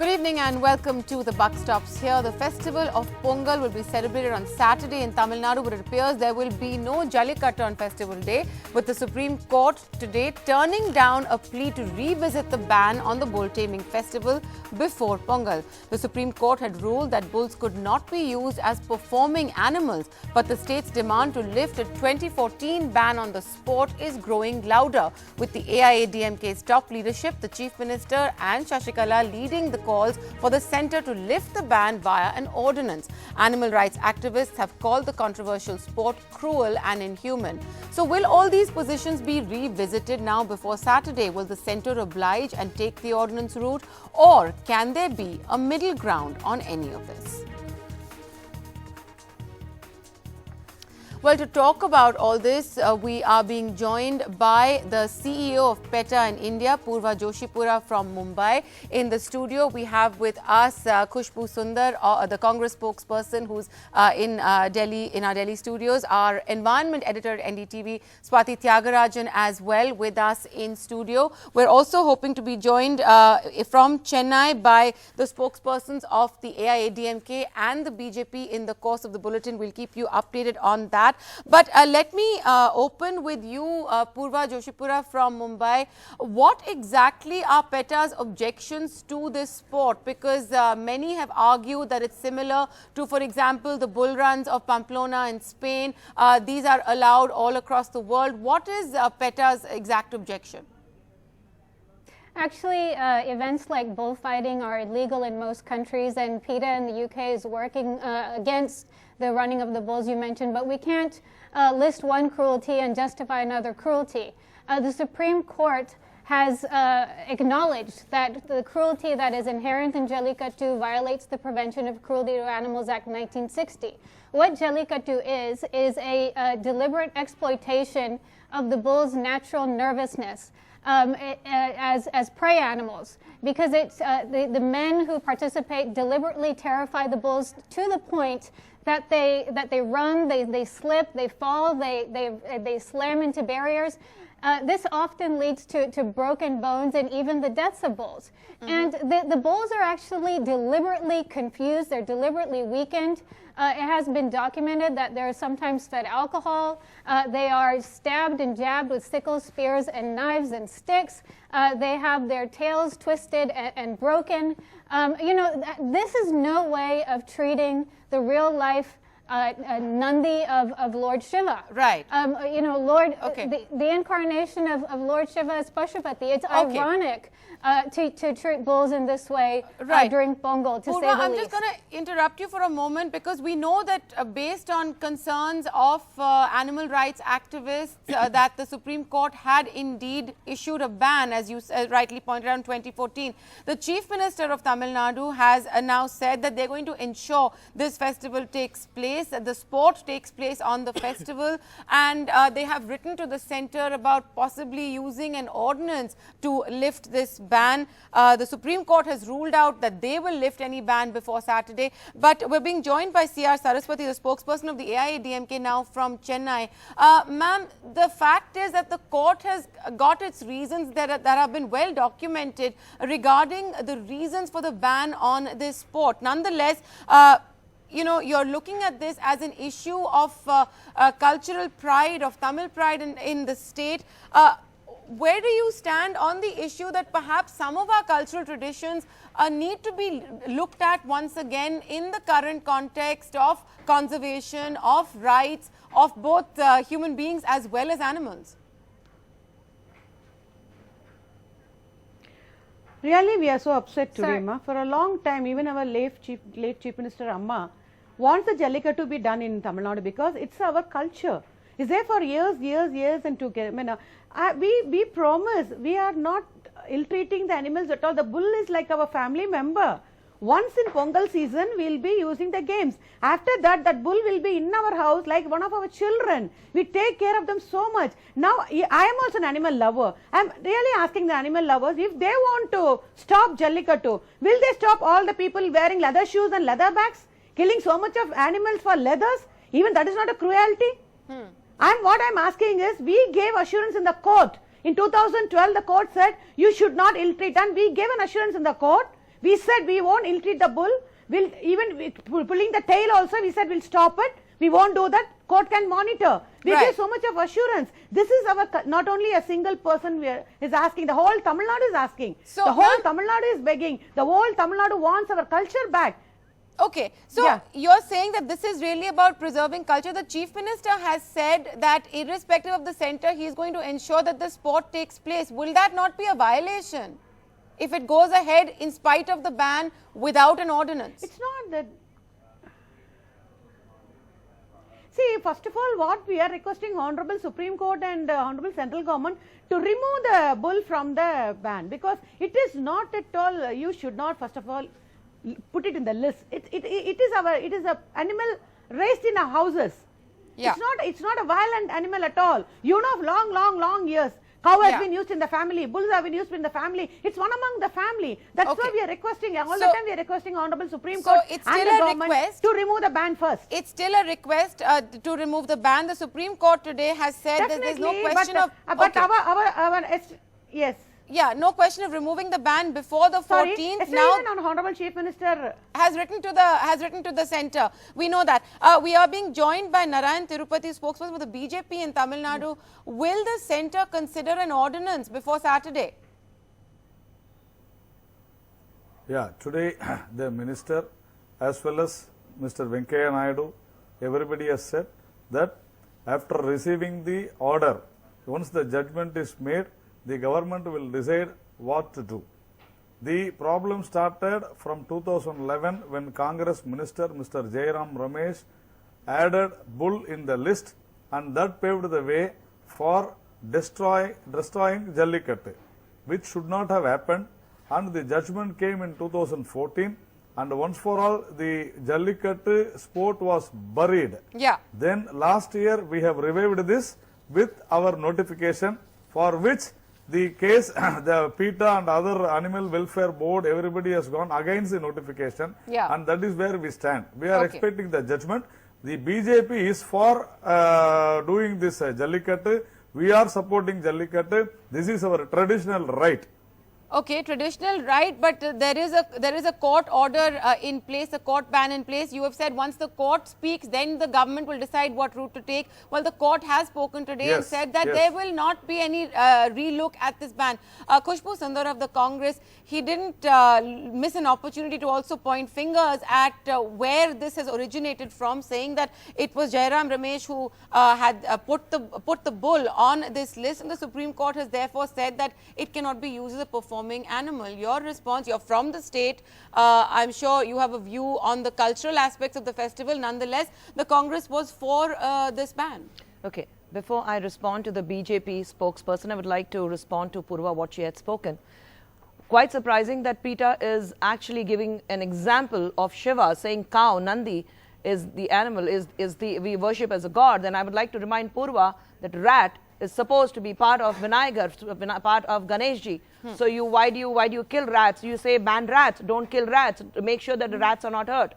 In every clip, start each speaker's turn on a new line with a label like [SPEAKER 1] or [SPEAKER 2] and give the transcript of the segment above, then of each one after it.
[SPEAKER 1] Good evening and welcome to The Buck Stops Here. The festival of Pongal will be celebrated on Saturday in Tamil Nadu, but it appears there will be no Jallikattu on festival day, with the Supreme Court today turning down a plea to revisit the ban on the bull taming festival before Pongal. The Supreme Court had ruled that bulls could not be used as performing animals, but the state's demand to lift a 2014 ban on the sport is growing louder, with the AIADMK's top leadership, the Chief Minister and Sasikala leading the calls for the centre to lift the ban via an ordinance. Animal rights activists have called the controversial sport cruel and inhuman. So will all these positions be revisited now before Saturday? Will the centre oblige and take the ordinance route, or can there be a middle ground on any of this? Well, to talk about all this, we are being joined by the CEO of PETA in India, Purva Joshipura from Mumbai. In the studio, we have with us Khushbu Sundar, the Congress spokesperson who's in Delhi, in our Delhi studios. Our environment editor at NDTV, Swati Tyagarajan, as well with us in studio. We're also hoping to be joined from Chennai by the spokespersons of the AIADMK and the BJP in the course of the bulletin. We'll keep you updated on that. But let me open with you, Purva Joshipura from Mumbai. What exactly are PETA's objections to this sport? Because many have argued that it's similar to, for example, the bull runs of Pamplona in Spain. These are allowed all across the world. What is PETA's exact objection?
[SPEAKER 2] Actually, events like bullfighting are illegal in most countries, and PETA in the UK is working against the running of the bulls you mentioned, but we can't list one cruelty and justify another cruelty. The Supreme Court has acknowledged that the cruelty that is inherent in Jallikattu violates the Prevention of Cruelty to Animals Act 1960. What Jallikattu is a deliberate exploitation of the bull's natural nervousness as prey animals, because it's the men who participate deliberately terrify the bulls to the point that they run, they slip, they fall, they slam into barriers. This often leads to broken bones and even the deaths of bulls. And the bulls are actually deliberately confused, they're deliberately weakened. It has been documented that they're sometimes fed alcohol. They are stabbed and jabbed with sickles, spears, and knives and sticks. They have their tails twisted and broken. This is no way of treating the real life Nandi of Lord Shiva.
[SPEAKER 1] Right.
[SPEAKER 2] Lord, the incarnation of Lord Shiva is Pashupati. It's ironic to treat bulls in this way during Pongal, to
[SPEAKER 1] Purva,
[SPEAKER 2] say the
[SPEAKER 1] I'm
[SPEAKER 2] least.
[SPEAKER 1] just going to interrupt you for a moment, because we know that based on concerns of animal rights activists that the Supreme Court had indeed issued a ban, as you rightly pointed out, in 2014. The Chief Minister of Tamil Nadu has now said that they're going to ensure this festival takes place, that the sport takes place on the festival, and they have written to the centre about possibly using an ordinance to lift this ban. The Supreme Court has ruled out that they will lift any ban before Saturday. But we're being joined by C.R. Saraswati, the spokesperson of the AIADMK, now from Chennai. Ma'am, the fact is that the court has got its reasons that have been well documented regarding the reasons for the ban on this sport. Nonetheless, you're looking at this as an issue of cultural pride, of Tamil pride in the state. Where do you stand on the issue that perhaps some of our cultural traditions need to be looked at once again in the current context of conservation, of rights, of both human beings as well as animals?
[SPEAKER 3] Really, we are so upset today, ma. For a long time, even our late Chief Minister Amma wants the Jallikattu to be done in Tamil Nadu, because it's our culture. It's there for years and together. We promise we are not ill-treating the animals at all. The bull is like our family member. Once in Pongal season, we will be using the games. After that, that bull will be in our house like one of our children. We take care of them so much. Now, I am also an animal lover. I am really asking the animal lovers, if they want to stop Jallikattu, will they stop all the people wearing leather shoes and leather bags, killing so much of animals for leathers? Even that is not a cruelty. And what I am asking is, we gave assurance in the court. In 2012, the court said, you should not ill-treat, and we gave an assurance in the court. We said we won't ill-treat the bull. We'll even pulling the tail also, we said we'll stop it. We won't do that. Court can monitor. We give so much of assurance. This is our, not only a single person is asking, the whole Tamil Nadu is asking.
[SPEAKER 1] So
[SPEAKER 3] the whole Tamil Nadu is begging. The whole Tamil Nadu wants our culture back.
[SPEAKER 1] Okay, so you're saying that this is really about preserving culture. The Chief Minister has said that irrespective of the centre, he is going to ensure that the sport takes place. Will that not be a violation if it goes ahead in spite of the ban without an ordinance?
[SPEAKER 3] It's not that. See, first of all, what we are requesting Honorable Supreme Court and Honorable Central Government to remove the bull from the ban, because it is not at all, you should not first of all put it in the list. It is a animal raised in our houses. It's not a violent animal at all. You know, long years. Cow has been used in the family, bulls have been used in the family. It's one among the family. That's why we are requesting, all the time we are requesting Honorable Supreme Court and the government to remove the ban first.
[SPEAKER 1] It's still a request to remove the ban. The Supreme Court today has said that there's no question of...
[SPEAKER 3] Yes.
[SPEAKER 1] Yeah, no question of removing the ban before the 14th.
[SPEAKER 3] Now, Honorable Chief Minister
[SPEAKER 1] has written to the centre. We know that. We are being joined by Narayan Tirupati, spokesperson for the BJP in Tamil Nadu. Will the centre consider an ordinance before Saturday?
[SPEAKER 4] Yeah, today the minister as well as Mr. Venkaiah Naidu, everybody has said that after receiving the order, once the judgment is made, the government will decide what to do. The problem started from 2011 when Congress Minister Mr. Jairam Ramesh added bull in the list, and that paved the way for destroying Jallikattu, which should not have happened, and the judgment came in 2014, and once for all the Jallikattu sport was buried. Then last year we have revived this with our notification, for which the case, the PETA and other animal welfare board, everybody has gone against the notification, and that is where we stand. We are expecting the judgment. The BJP is for doing this Jallikattu. We are supporting Jallikattu. This is our traditional right.
[SPEAKER 1] Okay, traditional right, but there is a court order in place, a court ban in place. You have said once the court speaks, then the government will decide what route to take. Well, the court has spoken today and said that there will not be any relook at this ban. Khushbu Sundar of the Congress, he didn't miss an opportunity to also point fingers at where this has originated from, saying that it was Jairam Ramesh who had put the bull on this list, and the Supreme Court has therefore said that it cannot be used as a performing animal. Your response, you're from the state, I'm sure you have a view on the cultural aspects of the festival. Nonetheless, the Congress was for this ban.
[SPEAKER 5] Okay, before I respond to the BJP spokesperson, I would like to respond to Purva what she had spoken. Quite surprising that PETA is actually giving an example of Shiva, saying cow, Nandi is the animal, we worship as a god. Then I would like to remind Purva that rat is supposed to be part of Vinayagar, part of Ganeshji. So why do you kill rats? You say ban rats, don't kill rats, to make sure that the rats are not hurt.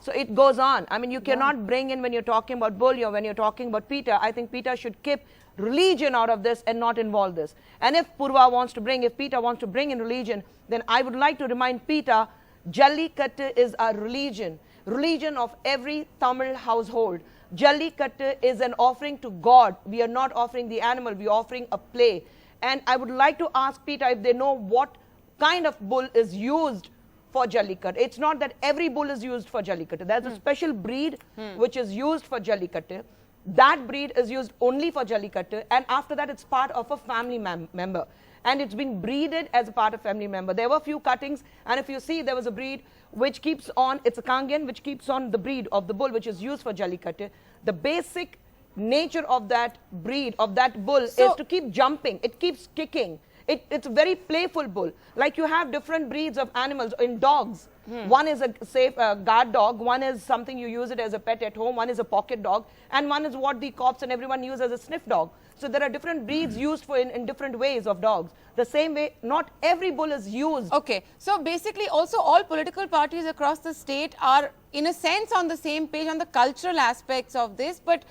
[SPEAKER 5] So it goes on. I mean, you cannot bring in, when you're talking about bull, when you're talking about PETA, I think PETA should keep religion out of this and not involve this. And if PETA wants to bring in religion, then I would like to remind PETA, Jallikattu is a religion of every Tamil household. Jallikattu is an offering to God. We are not offering the animal, we are offering a play. And I would like to ask PETA if they know what kind of bull is used for Jallikattu. It's not that every bull is used for Jallikattu. There's a special breed which is used for Jallikattu. That breed is used only for Jallikattu, and after that it's part of a family member. And it's been breeded as a part of family member. There were a few cuttings, and if you see, there was a breed which keeps on, it's a Kangan, which keeps on the breed of the bull which is used for Jallikattu. The basic nature of that breed, of that bull, is to keep jumping. It keeps kicking. It's a very playful bull. Like you have different breeds of animals in dogs. One is a safe guard dog, one is something you use it as a pet at home, one is a pocket dog, and one is what the cops and everyone use as a sniff dog. So there are different breeds used for in different ways of dogs. The same way, not every bull is used.
[SPEAKER 1] Okay, so basically also all political parties across the state are in a sense on the same page on the cultural aspects of this, but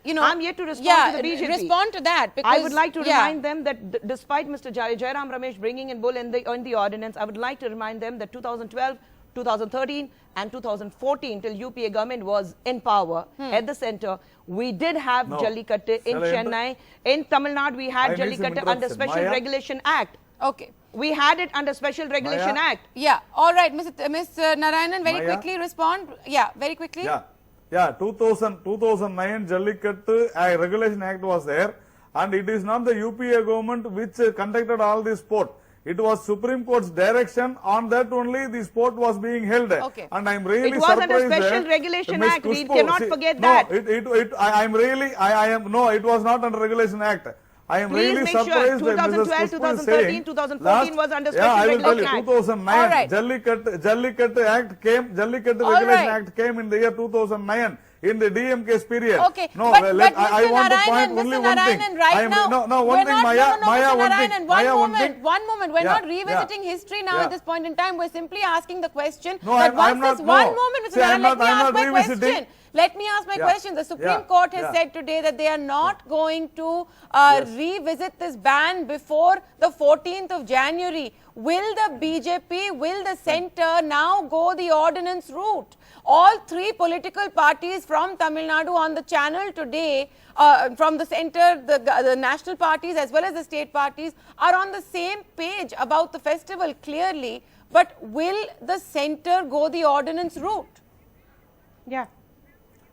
[SPEAKER 1] you know,
[SPEAKER 5] I'm yet to respond to the BJP.
[SPEAKER 1] Respond to that, because
[SPEAKER 5] I would like to remind them that despite Mr. Jairam Ramesh bringing in bull in the ordinance, I would like to remind them that 2012, 2013 and 2014 till UPA government was in power at the center, we did have Jallikattu in Chennai. In Tamil Nadu, we had Jallikattu under Special Regulation Act.
[SPEAKER 1] Okay.
[SPEAKER 5] We had it under Special Regulation Act.
[SPEAKER 1] Yeah. All right, Ms. Narayanan, very quickly respond. Yeah, very quickly.
[SPEAKER 4] Yeah, 2009 Jallikattu Regulation Act was there, and it is not the UPA government which conducted all this sport. It was Supreme Court's direction. On that only the sport was being held.
[SPEAKER 1] Okay.
[SPEAKER 4] And I'm really
[SPEAKER 5] it was
[SPEAKER 4] surprised
[SPEAKER 5] under Special Regulation Act. We cannot forget that.
[SPEAKER 4] No, it was not under Regulation Act. I am
[SPEAKER 5] Please
[SPEAKER 4] really
[SPEAKER 5] make
[SPEAKER 4] surprised
[SPEAKER 5] sure
[SPEAKER 4] that
[SPEAKER 5] 2012, 2013, 2014 was under Special
[SPEAKER 4] I will tell
[SPEAKER 5] Regulation
[SPEAKER 4] you,
[SPEAKER 5] Act.
[SPEAKER 4] 2009
[SPEAKER 1] right.
[SPEAKER 4] Jallikattu Act came, Jallikattu Regulation Act came in the year 2009 in the DMK's period.
[SPEAKER 1] Okay,
[SPEAKER 4] no,
[SPEAKER 1] but
[SPEAKER 4] I want to point
[SPEAKER 1] Mr.
[SPEAKER 4] only one thing.
[SPEAKER 1] Narayanan, right now,
[SPEAKER 4] one thing, Maya, one thing.
[SPEAKER 1] One moment. We're not revisiting history now at this point in time. We're simply asking the question. One moment, Mr. Narayanan, let me ask my question. The Supreme Court has said today that they are not going to revisit this ban before the 14th of January. Will the BJP, will the centre now go the ordinance route? All three political parties from Tamil Nadu on the channel today, from the centre, the national parties as well as the state parties, are on the same page about the festival clearly. But will the centre go the ordinance route?
[SPEAKER 3] Yeah.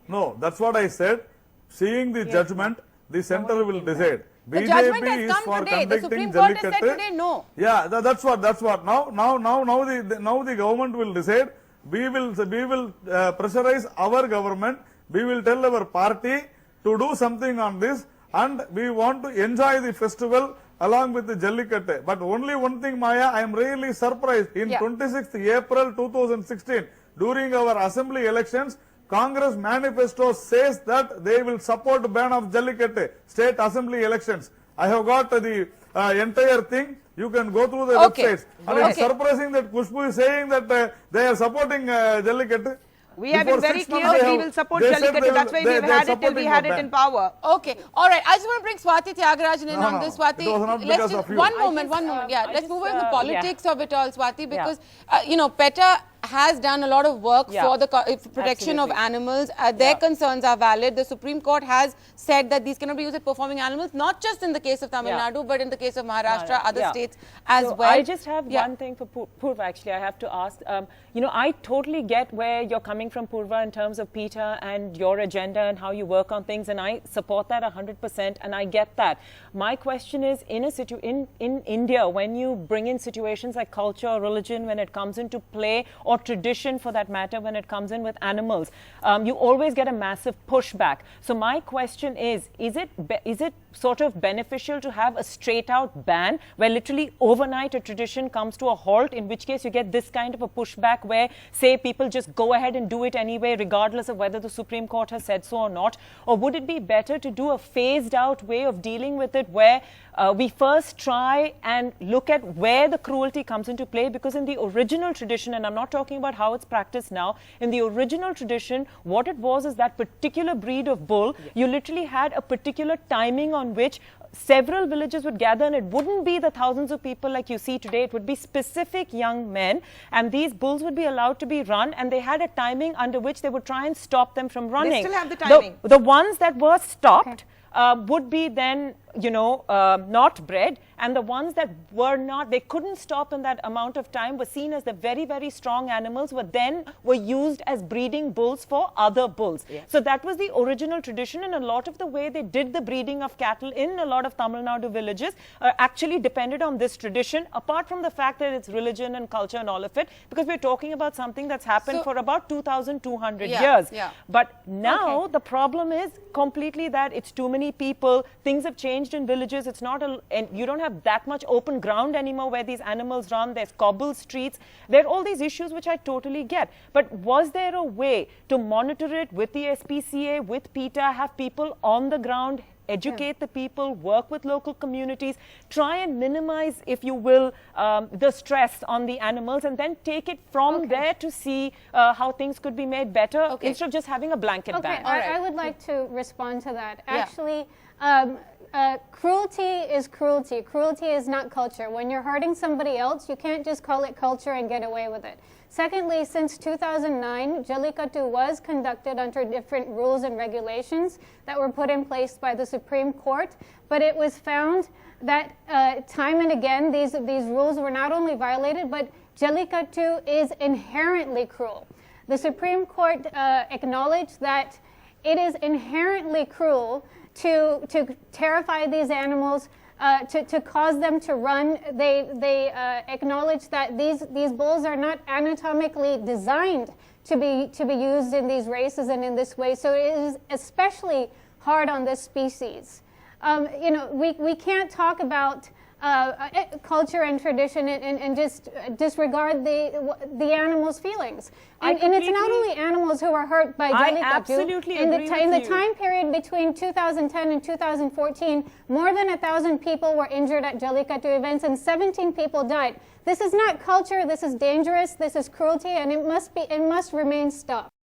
[SPEAKER 4] No, that's what I said. Seeing the judgment, the centre will decide.
[SPEAKER 1] The judgment has come today. The Supreme Court has said today no.
[SPEAKER 4] Yeah, that's what. Now the government will decide. We will pressurize our government. We will tell our party to do something on this, and we want to enjoy the festival along with the Jallikattu. But only one thing, Maya, I am really surprised. In 26th April 2016, during our assembly elections, Congress manifesto says that they will support the ban of Jallikattu state assembly elections. I have got the entire thing. You can go through the websites. And it's surprising that Kushbu is saying that they are supporting Jallikattu.
[SPEAKER 5] We have been very clear that we will support Jallikattu. That's why we have had it till we had it in power.
[SPEAKER 1] Okay. All right. I just want to bring Swati Tyagarajan in on this. Swati,
[SPEAKER 4] it was not because of you.
[SPEAKER 1] One moment. Yeah, let's move into the politics of it all, Swati, because, you know, PETA has done a lot of work for the protection of animals. Their concerns are valid. The Supreme Court has said that these cannot be used as performing animals, not just in the case of Tamil Nadu, but in the case of Maharashtra, other states as well.
[SPEAKER 6] I just have one thing for Purva, actually, I have to ask. You know, I totally get where you're coming from, Purva, in terms of PETA and your agenda and how you work on things, and I support that 100%, and I get that. My question is, in India, when you bring in situations like culture or religion, when it comes into play, or tradition for that matter, when it comes in with animals, you always get a massive pushback. So my question is it sort of beneficial to have a straight out ban where literally overnight a tradition comes to a halt, in which case you get this kind of a pushback where, say, people just go ahead and do it anyway regardless of whether the Supreme Court has said so or not? Or would it be better to do a phased out way of dealing with it where we first try and look at where the cruelty comes into play? Because in the original tradition, and I'm not talking about how it's practiced now, in the original tradition, what it was is that particular breed of bull, you literally had a particular timing on which several villages would gather, and it wouldn't be the thousands of people like you see today. It would be specific young men, and these bulls would be allowed to be run, and they had a timing under which they would try and stop them from running.
[SPEAKER 5] They still have the timing.
[SPEAKER 6] The ones that were stopped would be then, you know, not bred, and the ones that were not, they couldn't stop in that amount of time, were seen as the very, very strong animals, were used as breeding bulls for other bulls. So that was the original tradition, and a lot of the way they did the breeding of cattle in a lot of Tamil Nadu villages actually depended on this tradition, apart from the fact that it's religion and culture and all of it, because we're talking about something that's happened for about 2,200 years. But now the problem is completely that it's too many people, things have changed in villages, it's not and you don't have that much open ground anymore where these animals run, there's cobbled streets, there are all these issues which I totally get. But was there a way to monitor it with the SPCA, with PETA, have people on the ground educate the people, work with local communities, try and minimize, if you will, the stress on the animals, and then take it from there to see how things could be made better instead of just having a blanket ban.
[SPEAKER 2] I would like to respond to that. Actually, cruelty is cruelty. Cruelty is not culture. When you're hurting somebody else, you can't just call it culture and get away with it. Secondly, since 2009, Jallikattu was conducted under different rules and regulations that were put in place by the Supreme Court, but it was found that time and again these rules were not only violated, but Jallikattu is inherently cruel. The Supreme Court acknowledged that it is inherently cruel to terrify these animals, to cause them to run. They acknowledge that these bulls are not anatomically designed to be used in these races and in this way. So it is especially hard on this species. You know, we can't talk about culture and tradition and just disregard the animals' feelings. And it's not only animals who are hurt by Jallikattu. In the time period between 2010 and 2014, more than 1,000 people were injured at Jallikattu events and 17 people died. This is not culture, this is dangerous, this is cruelty, and it must remain stopped.